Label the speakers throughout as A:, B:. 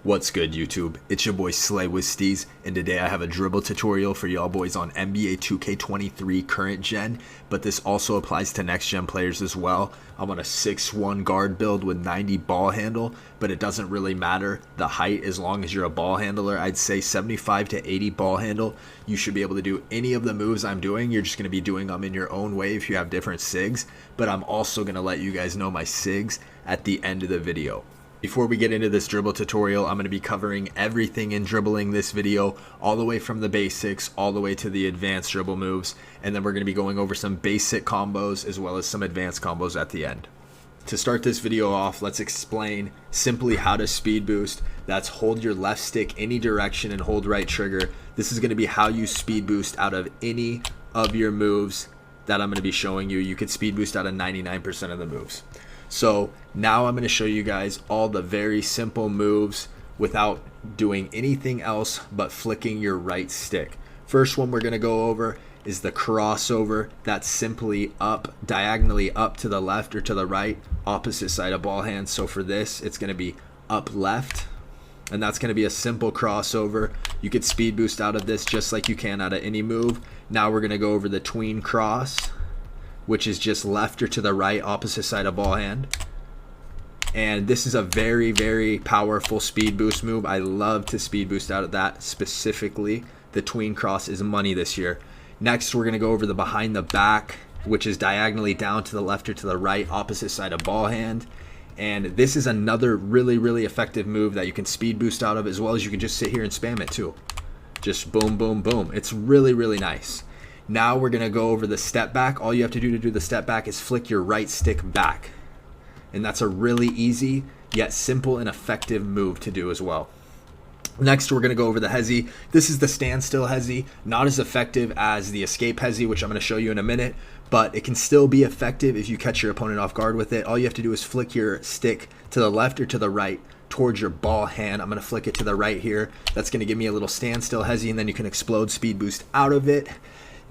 A: What's good, YouTube? It's your boy SlaywithSteez, and today I have a dribble tutorial for y'all boys on NBA 2K23 current gen, but this also applies to next gen players as well. I'm on a 6'1 guard build with 90 ball handle, but it doesn't really matter the height as long as you're a ball handler. I'd say 75 to 80 ball handle. You should be able to do any of the moves I'm doing. You're just going to be doing them in your own way if you have different SIGs, but I'm also going to let you guys know my SIGs at the end of the video. Before we get into this dribble tutorial, I'm going to be covering everything in dribbling this video, all the way from the basics, all the way to the advanced dribble moves, and then we're going to be going over some basic combos as well as some advanced combos at the end. To start this video off, let's explain simply how to speed boost. That's hold your left stick any direction and hold right trigger. This is going to be how you speed boost out of any of your moves that I'm going to be showing you. You could speed boost out of 99% of the moves. So now I'm going to show you guys all the very simple moves without doing anything else but flicking your right stick. First one we're going to go over is the crossover. That's simply up, diagonally up to the left or to the right, opposite side of ball hand. So for this, it's going to be up left, and that's going to be a simple crossover. You could speed boost out of this just like you can out of any move. Now we're going to go over the tween cross, which is just left or to the right, opposite side of ball hand. And this is a very, very powerful speed boost move. I love to speed boost out of that specifically. The tween cross is money this year. Next, we're gonna go over the behind the back, which is diagonally down to the left or to the right, opposite side of ball hand. And this is another really, really effective move that you can speed boost out of, as well as you can just sit here and spam it too. Just boom, boom, boom. It's really, really nice. Now we're going to go over the step back. All you have to do to do the step back is flick your right stick back. And that's a really easy yet simple and effective move to do as well. Next, we're going to go over the hezzy. This is the standstill hezzy. Not as effective as the escape hezzy, which I'm going to show you in a minute, but it can still be effective if you catch your opponent off guard with it. All you have to do is flick your stick to the left or to the right towards your ball hand. I'm going to flick it to the right here. That's going to give me a little standstill hezzy, and then you can explode speed boost out of it.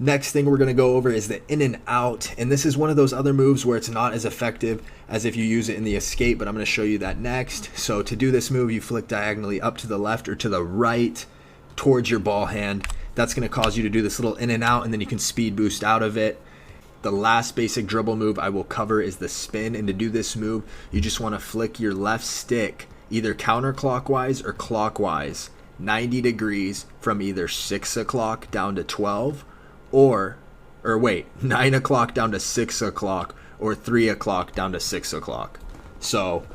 A: Next thing we're going to go over is the in and out, and this is one of those other moves where it's not as effective as if you use it in the escape, but I'm going to show you that next. So to do this move, you flick diagonally up to the left or to the right towards your ball hand. That's going to cause you to do this little in and out, and then you can speed boost out of it. The last basic dribble move I will cover is the spin, and to do this move, you just want to flick your left stick either counterclockwise or clockwise 90 degrees from either 6 o'clock down to 12, or wait, 9 o'clock down to 6 o'clock, or 3 o'clock down to 6 o'clock. So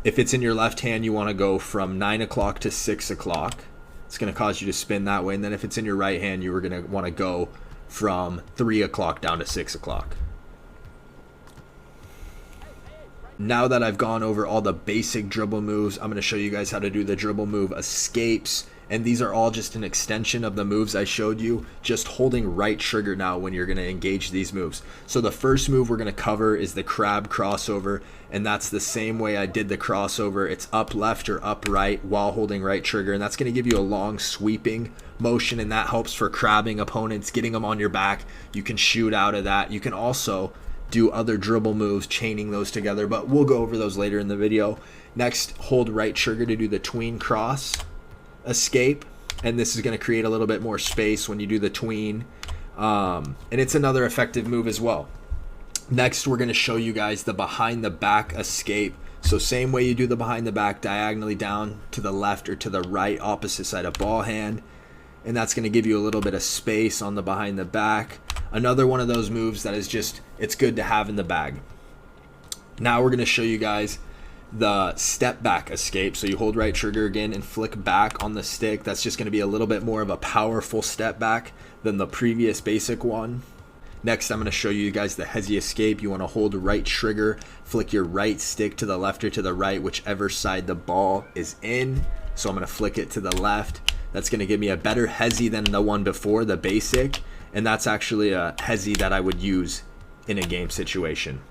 A: if it's in your left hand, you want to go from 9 o'clock to 6 o'clock. It's going to cause you to spin that way. And then if it's in your right hand, you were going to want to go from 3 o'clock down to 6 o'clock. Now that I've gone over all the basic dribble moves, I'm going to show you guys how to do the dribble move escapes. And these are all just an extension of the moves I showed you, just holding right trigger now when you're going to engage these moves. So the first move we're going to cover is the crab crossover, and that's the same way I did the crossover. It's up left or up right while holding right trigger, and that's going to give you a long sweeping motion, and that helps for crabbing opponents, getting them on your back. You can shoot out of that. You can also do other dribble moves, chaining those together, but we'll go over those later in the video. Next, hold right trigger to do the tween cross escape, and this is going to create a little bit more space when you do the tween, and it's another effective move as well. Next, we're going to show you guys the behind the back escape. So same way you do the behind the back, diagonally down to the left or to the right, opposite side of ball hand, and that's going to give you a little bit of space on the behind the back. Another one of those moves that is just, it's good to have in the bag. Now we're going to show you guys the step back escape. So you hold right trigger again and flick back on the stick. That's just going to be a little bit more of a powerful step back than the previous basic one. Next, I'm going to show you guys the hezzy escape. You want to hold right trigger, flick your right stick to the left or to the right, whichever side the ball is in. So I'm going to flick it to the left. That's going to give me a better hezzy than the one before, the basic, and that's actually a hezzy that I would use in a game situation.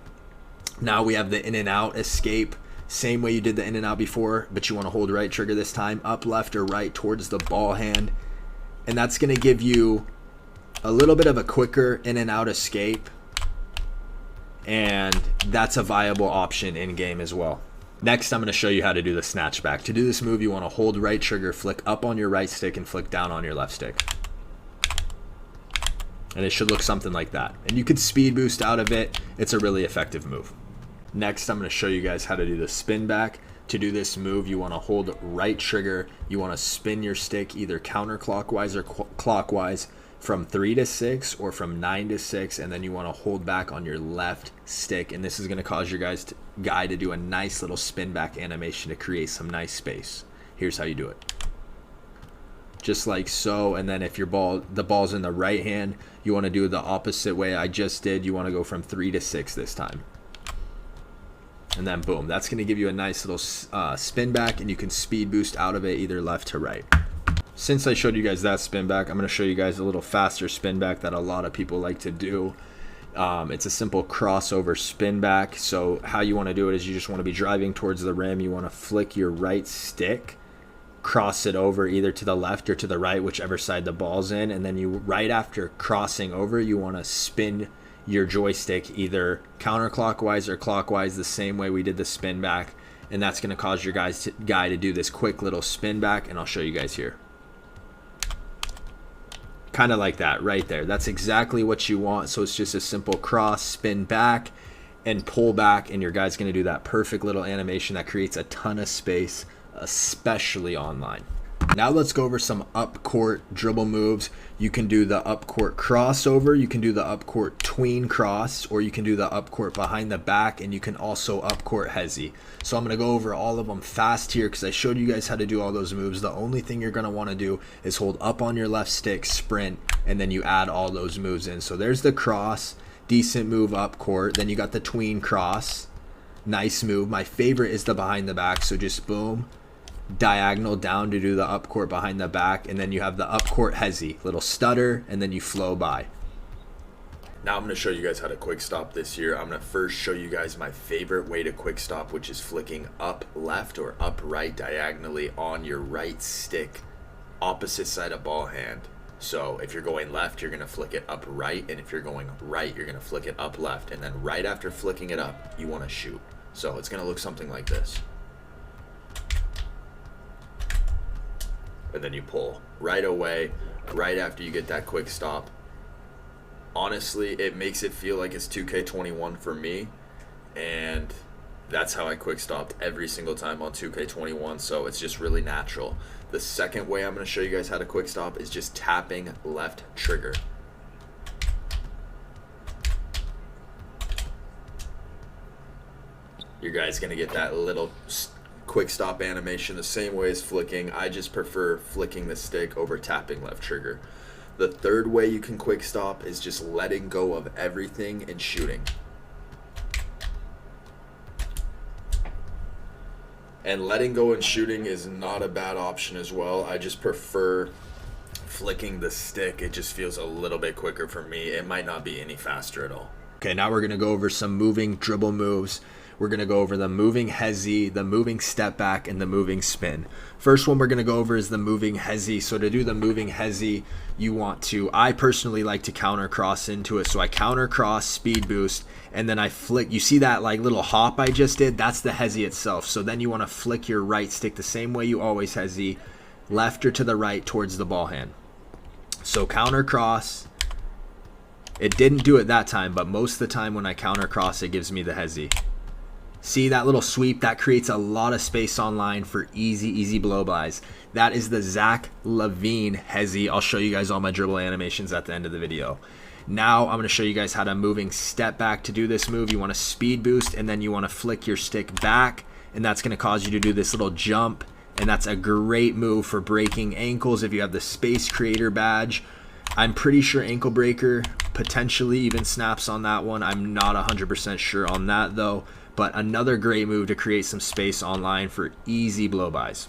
A: Now we have the in and out escape. Same way you did the in and out before, but you want to hold right trigger this time, up left or right towards the ball hand, and that's going to give you a little bit of a quicker in and out escape, and that's a viable option in game as well. Next, I'm going to show you how to do the snatch back. To do this move, you want to hold right trigger, flick up on your right stick, and flick down on your left stick. And it should look something like that. And you could speed boost out of it. It's a really effective move. Next, I'm going to show you guys how to do the spin back. To do this move, you want to hold right trigger. You want to spin your stick either counterclockwise or clockwise from 3 to 6 or from 9 to 6, and then you want to hold back on your left stick, and this is going to cause your guy to do a nice little spin back animation to create some nice space. Here's how you do it. Just like so, and then if the ball's in the right hand, you want to do it the opposite way I just did. You want to go from 3 to 6 this time. And then boom, that's going to give you a nice little spin back, and you can speed boost out of it either left to right. Since I showed you guys that spin back, I'm going to show you guys a little faster spin back that a lot of people like to do. It's a simple crossover spin back. So how you want to do it is you just want to be driving towards the rim. You want to flick your right stick, cross it over either to the left or to the right, whichever side the ball's in. And then you, right after crossing over, you want to spin your joystick either counterclockwise or clockwise the same way we did the spin back. And that's going to cause your guy to do this quick little spin back. And I'll show you guys here. Kind of like that right there. That's exactly what you want. So it's just a simple cross, spin back, and pull back, and your guy's going to do that perfect little animation that creates a ton of space, especially online. Now let's go over some up court dribble moves. You can do the up court crossover, you can do the up court tween cross, or you can do the up court behind the back, and you can also up court hezzy. So I'm going to go over all of them fast here because I showed you guys how to do all those moves. The only thing you're going to want to do is hold up on your left stick, sprint, and then you add all those moves in. So there's the cross, decent move up court. Then you got the tween cross, nice move. My favorite is the behind the back, so just boom, diagonal down to do the up court behind the back, and then you have the up court hezzy, little stutter, and then you flow by. Now I'm going to show you guys how to quick stop this here. I'm going to first show you guys my favorite way to quick stop, which is flicking up left or up right diagonally on your right stick, opposite side of ball hand. So if you're going left, you're going to flick it up right, and if you're going right, you're going to flick it up left, and then right after flicking it up, you want to shoot. So it's going to look something like this. And then you pull right away, right after you get that quick stop. Honestly, it makes it feel like it's 2K21 for me, and that's how I quick stopped every single time on 2K21, so it's just really natural. The second way I'm going to show you guys how to quick stop is just tapping left trigger. Your guy's going to get that little quick stop animation the same way as flicking. I just prefer flicking the stick over tapping left trigger. The third way you can quick stop is just letting go of everything and shooting. And letting go and shooting is not a bad option as well. I just prefer flicking the stick. It just feels a little bit quicker for me. It might not be any faster at all. Okay, now we're going to go over some moving dribble moves. We're going to go over the moving hezzy, the moving step back, and the moving spin. First one we're going to go over is the moving hezzy. So to do the moving hezzy, you want to, I personally like to counter cross into it. So I counter cross, speed boost, and then I flick. You see that like little hop I just did? That's the hezzy itself. So then you want to flick your right stick the same way you always hezzy, left or to the right towards the ball hand. So counter cross. It didn't do it that time, but most of the time when I counter cross, it gives me the hezzy. See that little sweep? That creates a lot of space online for easy blow-bys. That is the Zach LaVine hezzy. I'll show you guys all my dribble animations at the end of the video. Now I'm going to show you guys how to moving step back. To do this move, you want to speed boost, and then you want to flick your stick back, and that's going to cause you to do this little jump, and that's a great move for breaking ankles if you have the Space Creator badge. I'm pretty sure Ankle Breaker potentially even snaps on that one. I'm not 100% sure on that though. But another great move to create some space online for easy blow-bys.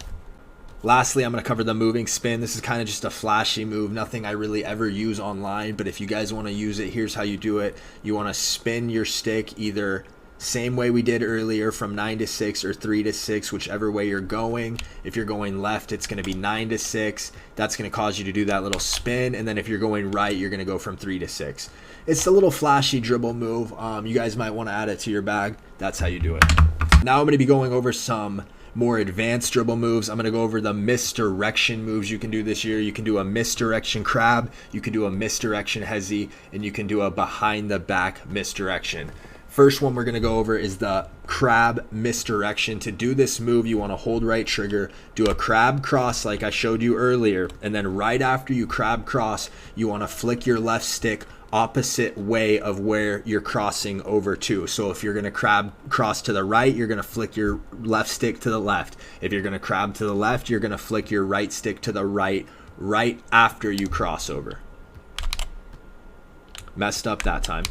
A: Lastly, I'm going to cover the moving spin. This is kind of just a flashy move, nothing I really ever use online, but if you guys want to use it, here's how you do it. You want to spin your stick either same way we did earlier from 9 to 6 or 3 to 6, whichever way you're going. If you're going left, it's going to be 9 to 6. That's going to cause you to do that little spin, and then if you're going right, you're going to go from 3 to 6. It's a little flashy dribble move. You guys might want to add it to your bag. That's how you do it. Now I'm going to be going over some more advanced dribble moves. I'm going to go over the misdirection moves you can do this year. You can do a misdirection crab, you can do a misdirection hezzy, and you can do a behind the back misdirection. First one we're going to go over is the crab misdirection. To do this move, you want to hold right trigger, do a crab cross like I showed you earlier, and then right after you crab cross, you want to flick your left stick opposite way of where you're crossing over to. So if you're going to crab cross to the right, you're going to flick your left stick to the left. If you're going to crab to the left, you're going to flick your right stick to the right after you cross over. Messed up that time.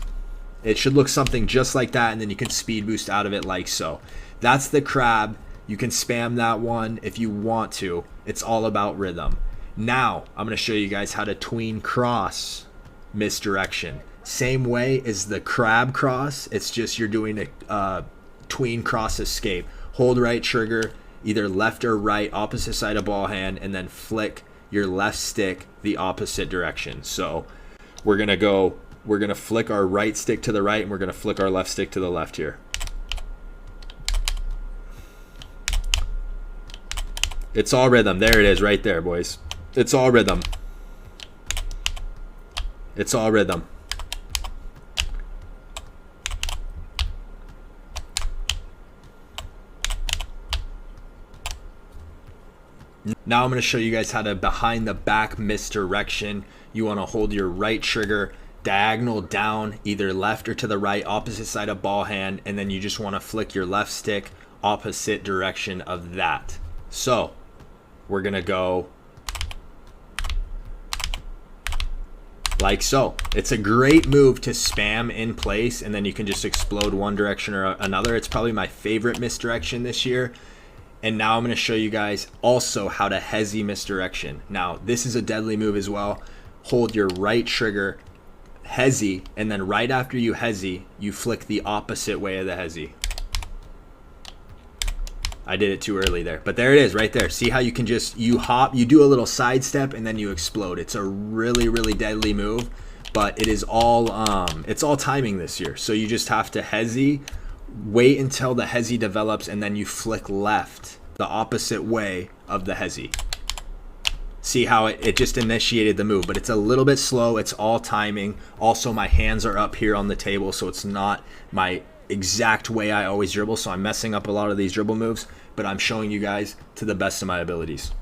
A: It should look something just like that, and then you can speed boost out of it like so. That's the crab. You can spam that one if you want to. It's all about rhythm. Now I'm going to show you guys how to tween cross misdirection. Same way as the crab cross, it's just you're doing a tween cross escape. Hold right trigger, either left or right, opposite side of ball hand, and then flick your left stick the opposite direction. So we're gonna flick our right stick to the right, and we're gonna flick our left stick to the left here. It's all rhythm. There it is right there, boys. It's all rhythm. It's all rhythm. Now I'm going to show you guys how to behind the back misdirection. You want to hold your right trigger diagonal down, either left or to the right, opposite side of ball hand, and then you just want to flick your left stick opposite direction of that. So we're going to go like so. It's a great move to spam in place, and then you can just explode one direction or another. It's probably my favorite misdirection this year. And now I'm going to show you guys also how to hezzy misdirection. Now this is a deadly move as well. Hold your right trigger, hezzy, and then right after you hezzy, you flick the opposite way of the hezzy. I did it too early there, but there it is right there. See how you can just, you hop, you do a little sidestep, and then you explode. It's a really, really deadly move, but it is all, it's all timing this year. So you just have to hezzy, wait until the hezzy develops, and then you flick left the opposite way of the hezzy. See how it just initiated the move, but it's a little bit slow. It's all timing. Also, my hands are up here on the table, so it's not my exact way I always dribble, so I'm messing up a lot of these dribble moves, but I'm showing you guys to the best of my abilities.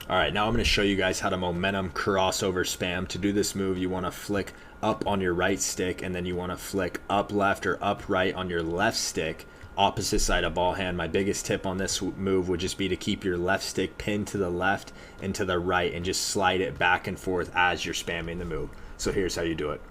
A: All right, now I'm going to show you guys how to momentum crossover spam. To do this move, you want to flick up on your right stick, and then you want to flick up left or up right on your left stick, opposite side of ball hand. My biggest tip on this move would just be to keep your left stick pinned to the left and to the right, and just slide it back and forth as you're spamming the move. So here's how you do it.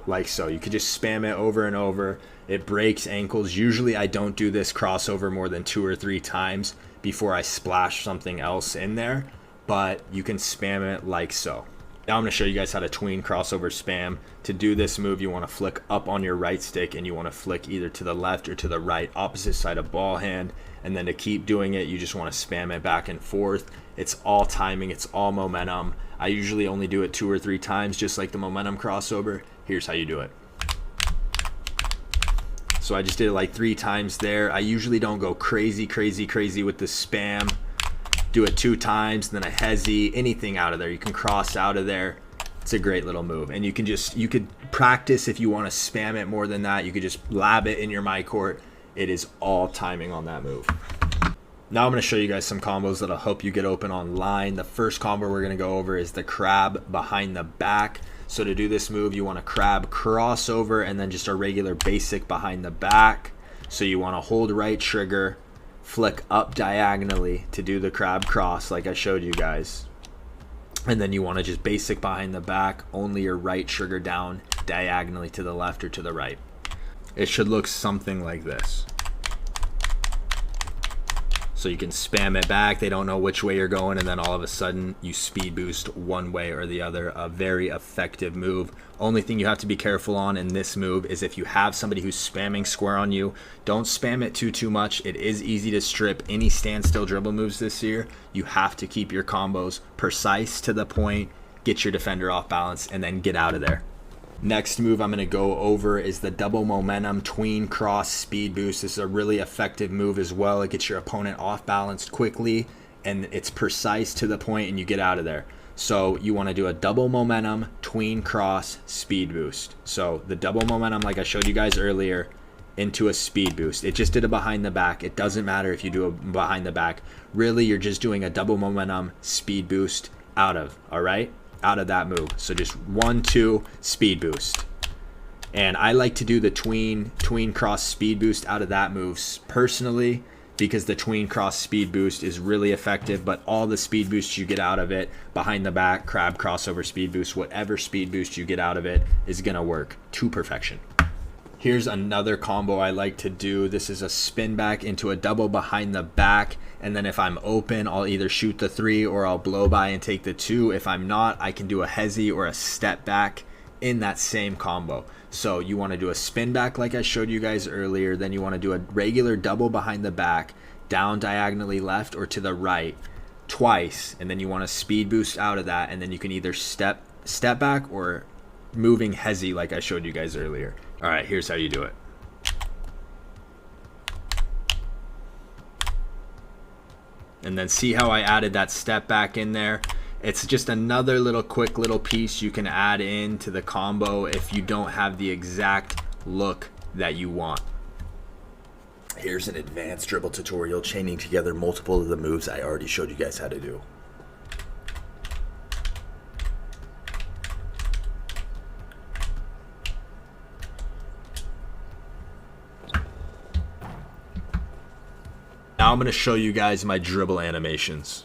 A: Like so. You could just spam it over and over. It breaks ankles. Usually I don't do this crossover more than 2 or 3 times before I splash something else in there, but you can spam it like so. Now I'm going to show you guys how to tween crossover spam. To do this move, you want to flick up on your right stick, and you want to flick either to the left or to the right, opposite side of ball hand, and then to keep doing it, you just want to spam it back and forth. It's all timing. It's all momentum. I usually only do it 2 or 3 times, just like the momentum crossover. Here's how you do it. So I just did it like 3 times there. I usually don't go crazy with the spam. Do it 2 times, then a hezzy, anything out of there. You can cross out of there. It's a great little move. And you could practice if you want to spam it more than that. You could just lab it in your my court. It is all timing on that move. Now I'm going to show you guys some combos that'll help you get open online. The first combo we're going to go over is the crab behind the back. So to do this move, you want to crab crossover and then just a regular basic behind the back. So you want to hold right trigger, flick up diagonally to do the crab cross like I showed you guys. And then you want to just basic behind the back, only your right trigger down diagonally to the left or to the right. It should look something like this. So you can spam it back, they don't know which way you're going, and then all of a sudden you speed boost one way or the other. A very effective move. Only thing you have to be careful on in this move is if you have somebody who's spamming square on you, don't spam it too much. It is easy to strip any standstill dribble moves this year. You have to keep your combos precise, to the point, get your defender off balance, and then get out of there. Next move I'm going to go over is the double momentum tween cross speed boost. This is a really effective move as well. It gets your opponent off balanced quickly, and it's precise to the point, and you get out of there. So you want to do a double momentum tween cross speed boost. So the double momentum, like I showed you guys earlier, into a speed boost. It just did a behind the back. It doesn't matter if you do a behind the back. Really, you're just doing a double momentum speed boost out of that move. So just 1, 2 speed boost. And I like to do the tween cross speed boost out of that move personally, because the tween cross speed boost is really effective, but all the speed boosts you get out of it, behind the back, crab crossover speed boost, whatever speed boost you get out of it is gonna work to perfection. Here's another combo I like to do. This is a spin back into a double behind the back, and then if I'm open, I'll either shoot the 3 or I'll blow by and take the 2. If I'm not, I can do a hezi or a step back in that same combo. So you want to do a spin back like I showed you guys earlier, then you want to do a regular double behind the back, down diagonally left or to the right twice, and then you want to speed boost out of that, and then you can either step back or moving hezi like I showed you guys earlier. All right, here's how you do it. And then see how I added that step back in there? It's just another quick little piece you can add in to the combo if you don't have the exact look that you want. Here's an advanced dribble tutorial chaining together multiple of the moves I already showed you guys how to do. Now I'm going to show you guys my dribble animations.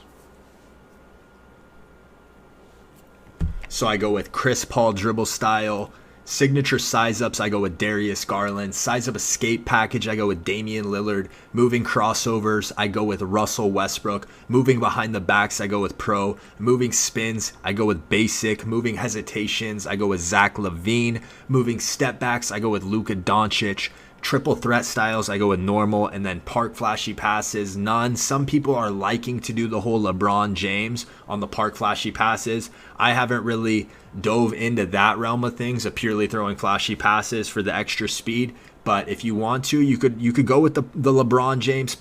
A: So I go with Chris Paul dribble style. Signature size ups, I go with Darius Garland. Size up escape package, I go with Damian Lillard. Moving crossovers, I go with Russell Westbrook. Moving behind the backs, I go with Pro. Moving spins, I go with Basic. Moving hesitations, I go with Zach LaVine. Moving step backs, I go with Luka Doncic. Triple threat styles, I go with normal, and then park flashy passes, none. Some people are liking to do the whole LeBron James on the park flashy passes. I haven't really dove into that realm of things, of purely throwing flashy passes for the extra speed. But if you want to, you could go with the LeBron James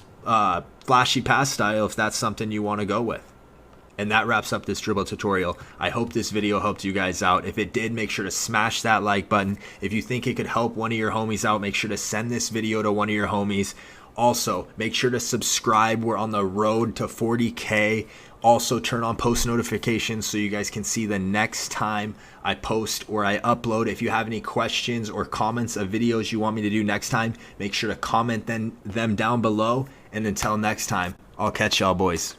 A: flashy pass style if that's something you want to go with. And that wraps up this dribble tutorial. I hope this video helped you guys out. If it did, make sure to smash that like button. If you think it could help one of your homies out, make sure to send this video to one of your homies. Also, make sure to subscribe. We're on the road to 40K. Also, turn on post notifications so you guys can see the next time I post or I upload. If you have any questions or comments of videos you want me to do next time, make sure to comment them down below. And until next time, I'll catch y'all boys.